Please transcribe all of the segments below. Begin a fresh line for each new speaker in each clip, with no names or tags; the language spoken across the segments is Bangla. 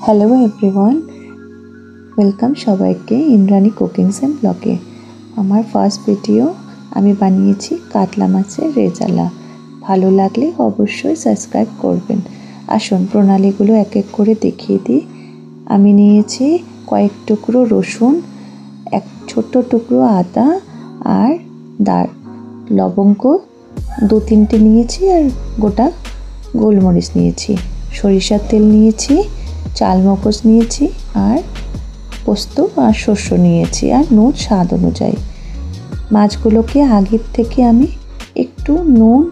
হ্যালো এভরিওয়ান, ওয়েলকাম সবাইকে ইন্দ্রাণী কুকিংস অ্যান্ড ব্লগে। আমার ফার্স্ট ভিডিও আমি বানিয়েছি কাতলা মাছের রেজালা। ভালো লাগলে অবশ্যই সাবস্ক্রাইব করবেন। আসুন প্রণালীগুলো এক এক করে দেখিয়ে দিই। আমি নিয়েছি কয়েক টুকরো রসুন, এক ছোট টুকরো আদা আর লবঙ্গ 2-3টে নিয়েছি, আর গোটা গোলমরিচ নিয়েছি। সরিষার তেল নিয়েছি, চালমগজ নিয়েছি, আর পোস্ত আর শস্য নিয়েছি, আর নুন স্বাদ অনুযায়ী। মাছগুলোকে আগের থেকে আমি একটু নুন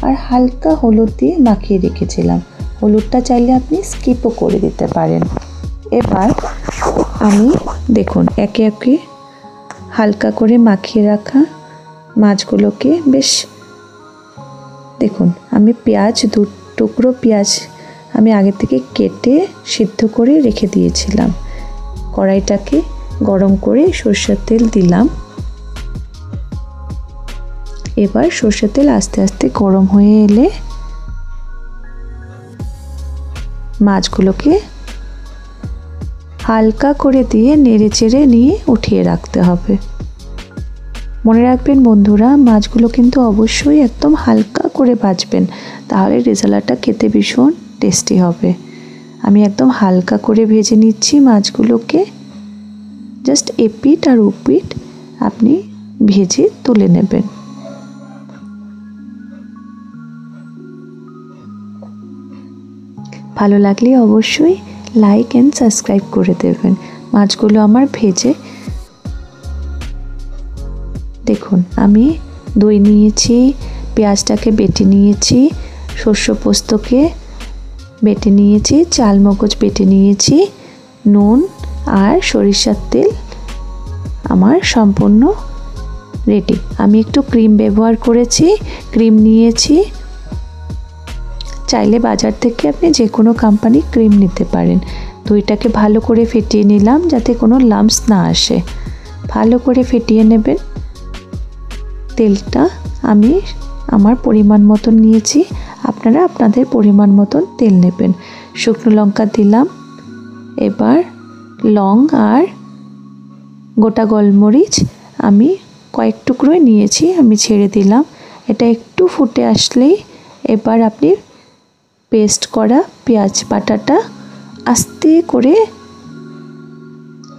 আর হালকা হলুদ দিয়ে মাখিয়ে রেখেছিলাম। হলুদটা চাইলে আপনি স্কিপও করে দিতে পারেন। এবার আমি দেখুন একে একে হালকা করে মাখিয়ে রাখা মাছগুলোকে বেশ দেখুন, আমি পেঁয়াজ 2 টুকরো পেঁয়াজ আমি আগে থেকে কেটে সিদ্ধ করে রেখে দিয়েছিলাম। কড়াইটাকে গরম করে সরষের তেল দিলাম। এবার সরষের তেল আস্তে আস্তে গরম হয়ে এলে মাছগুলোকে হালকা করে দিয়ে নেড়ে চেড়ে নিয়ে উঠিয়ে রাখতে হবে। মনে রাখবেন বন্ধুরা, মাছগুলো কিন্তু অবশ্যই একদম হালকা করে ভাজবেন, তাহলে রেজালাটা খেতে ভীষণ টেস্টি হবে। আমি একদম হালকা করে ভেজে নিচ্ছি মাছগুলোকে। জাস্ট এপিঠ আর ওপিঠ আপনি ভেজে তুলে নেবেন। ভালো লাগলে অবশ্যই লাইক অ্যান্ড সাবস্ক্রাইব করে দেবেন। মাছগুলো আমার ভেজে দেখুন, আমি দই নিয়েছি, পেঁয়াজটাকে বেটে নিয়েছি, শস্য পোস্তকে বেটে নিয়েছি, চালমগজ বেটে নিয়েছি, নুন আর সরিষার তেল আমার সম্পূর্ণ রেডি। আমি একটু ক্রিম ব্যবহার করেছি, ক্রিম নিয়েছি। চাইলে বাজার থেকে আপনি যে কোনো কোম্পানির ক্রিম নিতে পারেন। দইটাকে ভালো করে ফেটিয়ে নিলাম যাতে কোনো লাম্পস না আসে। ভালো করে ফেটিয়ে নেবেন। তেলটা আমি আমার পরিমাণ মতন নিয়েছি, আপনারা আপনাদের পরিমাণ মতন তেল নেবেন। শুকনো লঙ্কা দিলাম। এবার লং আর গোটা গোলমরিচ আমি কয়েক টুকরোই নিয়েছি, আমি ছেড়ে দিলাম। এটা একটু ফুটে আসলেই এবার আপনি পেস্ট করা পেঁয়াজ বাটাটা আস্তে করে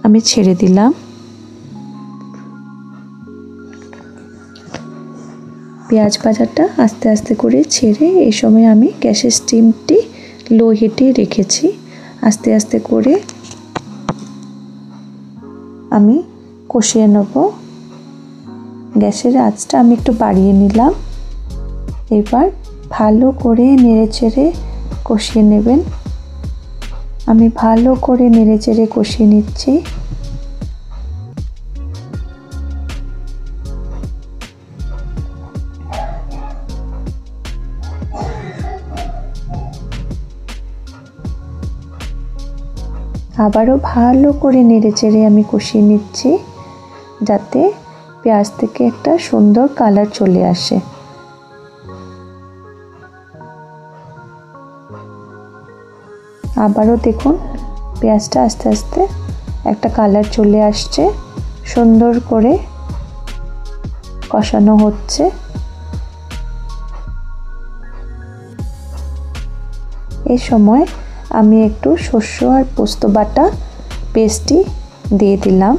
আমি ছেড়ে দিলাম। পেঁয়াজ ভাজাটা আস্তে আস্তে করে ছেড়ে এই সময় আমি গ্যাসের স্টিমটি লো হিটে রেখেছি। আস্তে আস্তে করে আমি কষিয়ে নেব। গ্যাসের আঁচটা আমি একটু বাড়িয়ে নিলাম। এবার ভালো করে নেড়ে চেড়ে কষিয়ে নেবেন। আমি ভালো করে নেড়ে চেড়ে কষিয়ে নিচ্ছি। আবারও ভালো করে নেড়ে চেড়ে আমি কষিয়ে নিচ্ছি যাতে পেঁয়াজ থেকে একটা সুন্দর কালার চলে আসে। আবারও দেখুন পেঁয়াজটা আস্তে আস্তে একটা কালার চলে আসছে, সুন্দর করে কষানো হচ্ছে। এই সময় আমি একটু শস্য আর পোস্ত বাটা পেস্টটি দিয়ে দিলাম।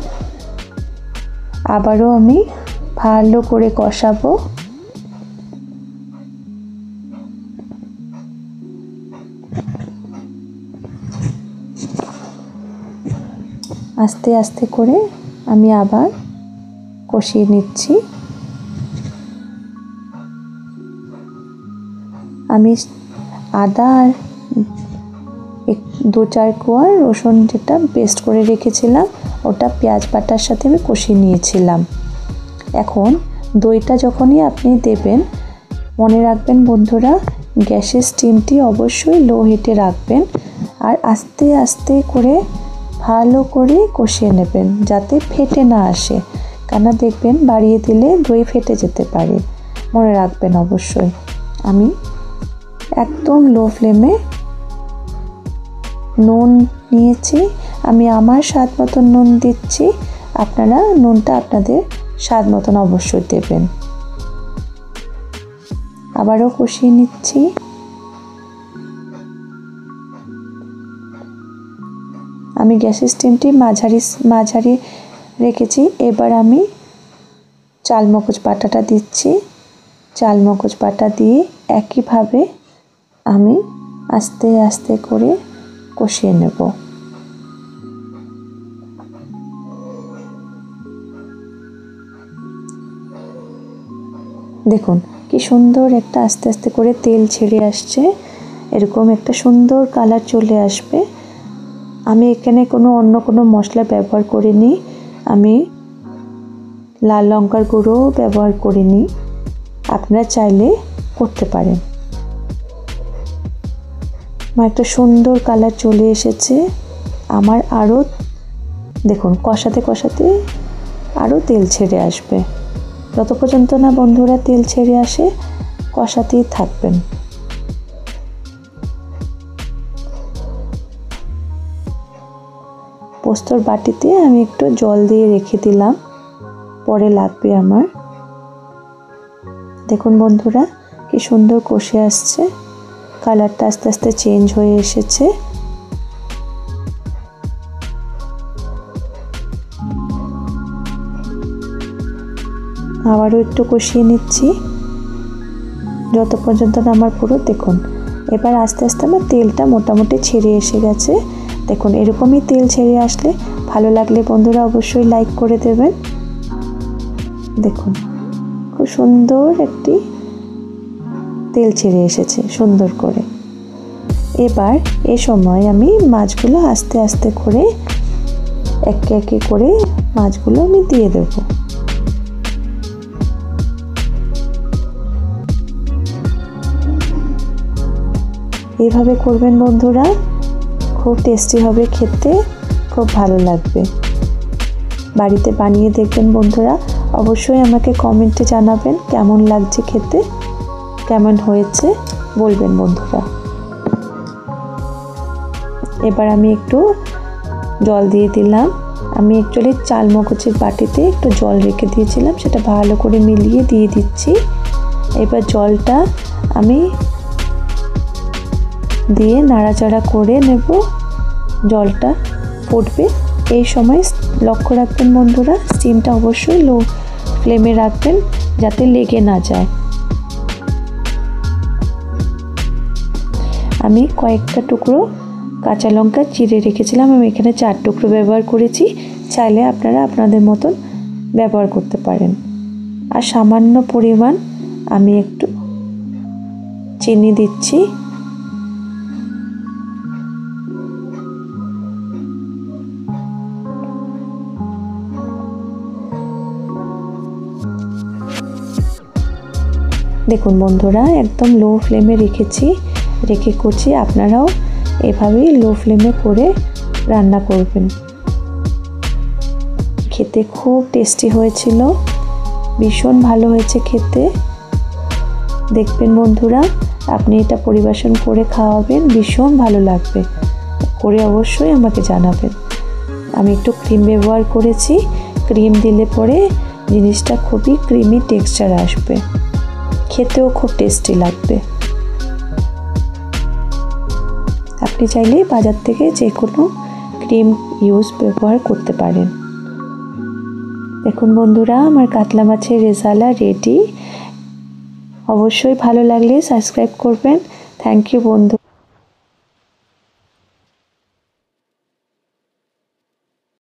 আবারও আমি ভালো করে কষাবো। আস্তে আস্তে করে আমি আবার কষিয়ে নিচ্ছি। আমি আদা আর 2-4 কোয়া রসুন যেটা পেস্ট করে রেখেছিলাম ওটা পেঁয়াজ বাটার সাথে আমি কষিয়ে নিয়েছিলাম। এখন দইটা যখনই আপনি দেবেন, মনে রাখবেন বন্ধুরা, গ্যাসের স্টিমটি অবশ্যই লো হিটে রাখবেন আর আস্তে আস্তে করে ভালো করে কষিয়ে নেবেন যাতে ফেটে না আসে। কেন দেখবেন বাড়িয়ে দিলে দই ফেটে যেতে পারে, মনে রাখবেন অবশ্যই। আমি একদম লো ফ্লেমে নুন নিয়েছি, আমি আমার স্বাদ মতন নুন দিচ্ছি, আপনারা নুনটা আপনাদের স্বাদ মতন অবশ্যই দেবেন। আবারও কষিয়ে নিচ্ছি। আমি গ্যাসের স্টিমটি মাঝারি রেখেছি। এবার আমি চালমগজ বাটাটা দিচ্ছি। চালমগজ বাটা দিয়ে একইভাবে আমি আস্তে আস্তে করে কষিয়ে নেব। দেখুন কি সুন্দর একটা আস্তে আস্তে করে তেল ছেড়ে আসছে, এরকম একটা সুন্দর কালার চলে আসবে। আমি এখানে অন্য কোনো মশলা ব্যবহার করিনি, আমি লাল লঙ্কার গুঁড়ো ব্যবহার করিনি, আপনারা চাইলে করতে পারেন। আমার একটা সুন্দর কালার চলে এসেছে। আমার আরও দেখুন কষাতে কষাতে আরও তেল ছেড়ে আসবে। যত পর্যন্ত না বন্ধুরা তেল ছেড়ে আসে কষাতেই থাকবেন। পোস্তর বাটিতে আমি একটু জল দিয়ে রেখে দিলাম, পরে লাগবে আমার। দেখুন বন্ধুরা কি সুন্দর কষে আসছে, কালারটা আস্তে আস্তে চেঞ্জ হয়ে এসেছে। আবারও একটু কষিয়ে নিচ্ছি যত পর্যন্ত না আমার পুরো দেখুন এবার আস্তে আস্তে আমার তেলটা মোটামুটি ছেড়ে এসে গেছে। দেখুন এরকমই তেল ছেড়ে আসলে ভালো লাগলে বন্ধুরা অবশ্যই লাইক করে দেবেন। দেখুন খুব সুন্দর একটি তেল ছেড়ে এসেছে সুন্দর করে। এবার এই সময় আমি মাছগুলো আস্তে আস্তে করে একে একে করে মাছগুলো আমি দিয়ে দেব। এইভাবে করবেন বন্ধুরা, খুব টেস্টি হবে খেতে, খুব ভালো লাগবে। বাড়িতে বানিয়ে দেখবেন বন্ধুরা, অবশ্যই আমাকে কমেন্টে জানাবেন কেমন লাগছে খেতে, কেমন হয়েছে বলবেন বন্ধুরা। এবার আমি একটু জল দিয়ে দিলাম। আমি অ্যাকচুয়ালি চালমগজের বাটিতে একটু জল রেখে দিয়েছিলাম, সেটা ভালো করে মিলিয়ে দিয়ে দিচ্ছি। এবার জলটা আমি দিয়ে নাড়াচাড়া করে নেব। জলটা ফুটবে, এই সময় লক্ষ্য রাখবেন বন্ধুরা স্টিমটা অবশ্যই লো ফ্লেমে রাখবেন যাতে লেগে না যায়। আমি কয়েকটা টুকরো কাঁচা লঙ্কা চিড়ে রেখেছিলাম, আমি এখানে 4 টুকরো ব্যবহার করেছি, চাইলে আপনারা আপনাদের মতন ব্যবহার করতে পারেন। আর সামান্য পরিমাণ আমি একটু চিনি দিচ্ছি। দেখুন বন্ধুরা একদম লো ফ্লেমে রেখে করছি, আপনারাও এভাবেই লো ফ্লেমে করে রান্না করবেন। খেতে খুব টেস্টি হয়েছিল, ভীষণ ভালো হয়েছে খেতে। দেখবেন বন্ধুরা আপনি এটা পরিবেশন করে খাওয়াবেন, ভীষণ ভালো লাগবে, করে অবশ্যই আমাকে জানাবেন। আমি একটু ক্রিম ব্যবহার করেছি, ক্রিম দিলে পরে জিনিসটা খুবই ক্রিমি টেক্সচার আসবে, খেতেও খুব টেস্টি লাগবে। আপনি চাইলে বাজার থেকে যে কোনো ক্রিম ব্যবহার করতে পারেন। দেখুন বন্ধুরা আমার কাতলা মাছের রেজালা রেডি। অবশ্যই ভালো লাগলে সাবস্ক্রাইব করবেন। থ্যাংক ইউ বন্ধু।